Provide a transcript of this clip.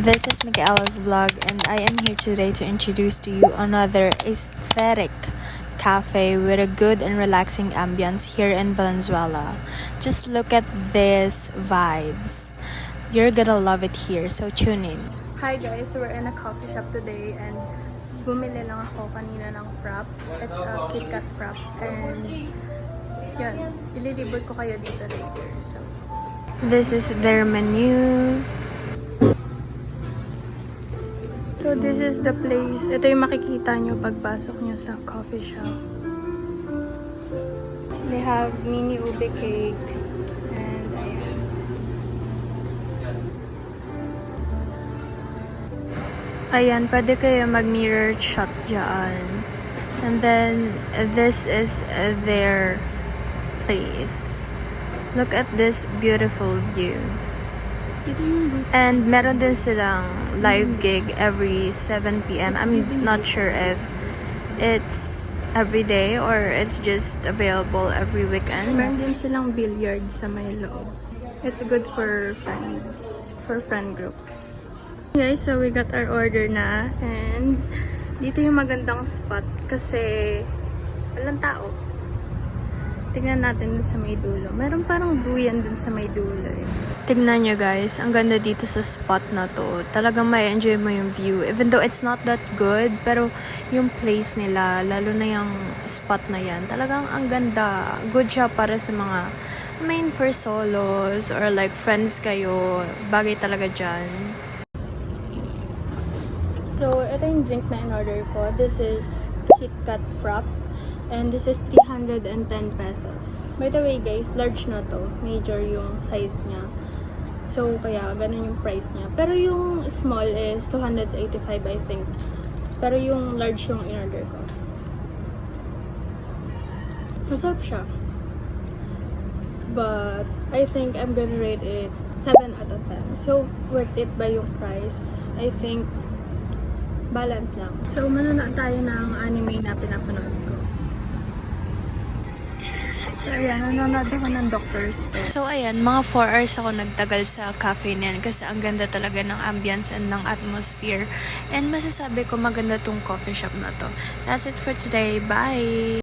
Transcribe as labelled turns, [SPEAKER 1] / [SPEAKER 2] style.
[SPEAKER 1] This is Michaela's vlog, and I am here today to introduce to you another aesthetic cafe with a good and relaxing ambience here in Valenzuela. Just look at these vibes. You're gonna love it here, so tune in.
[SPEAKER 2] Hi guys, we're in a coffee shop today and bumili lang ako kanina ng frap. It's a KitKat frap and yun, ililibot ko kayo dito later. So,
[SPEAKER 1] This is their menu.
[SPEAKER 2] so this is the place. Ito yung makikita nyo pagpasok nyo sa coffee shop. They have mini ube cake and ayan.
[SPEAKER 1] Ayan, pwede kayo mag-mirror shot dyan. And then, this is their place. Look at this beautiful view.
[SPEAKER 2] Ito yung booth.
[SPEAKER 1] And meron din silang live gig every 7 p.m. I'm not sure if it's every day or it's just available every weekend.
[SPEAKER 2] Meron din silang billiard sa may loob. It's good for friends, for friend groups. Guys, so we got our order na and dito yung magandang spot kasi walang tao. Tingnan natin dun sa may dulo. Meron parang duyan dun sa may dulo eh.
[SPEAKER 1] Tignan nyo guys, ang ganda dito sa spot na to. Talagang may enjoy mo yung view. Even though it's not that good, pero yung place nila, lalo na yung spot na yan, talagang ang ganda. Good siya para sa mga main for solos or like friends kayo. Bagay talaga dyan.
[SPEAKER 2] So, ito yung drink na in-order ko. This is KitKat Frap. And this is 310 pesos. By the way guys, large na to. Major yung size niya. So, kaya ganun yung price niya. Pero yung small is 285 I think. Pero yung large yung in-order ko. Masarap siya. But, I think I'm gonna rate it 7 out of 10. So, worth it ba yung price? I think balance lang. So, manonood tayo ng anime na pinapanood ko. So, ayan, nanonood ako ng Doctor's Stone.
[SPEAKER 1] So ayan, mga 4 hours ako nagtagal sa cafe niyan kasi ang ganda talaga ng ambience and ng atmosphere. And masasabi ko maganda tong coffee shop na to. That's it for today. Bye!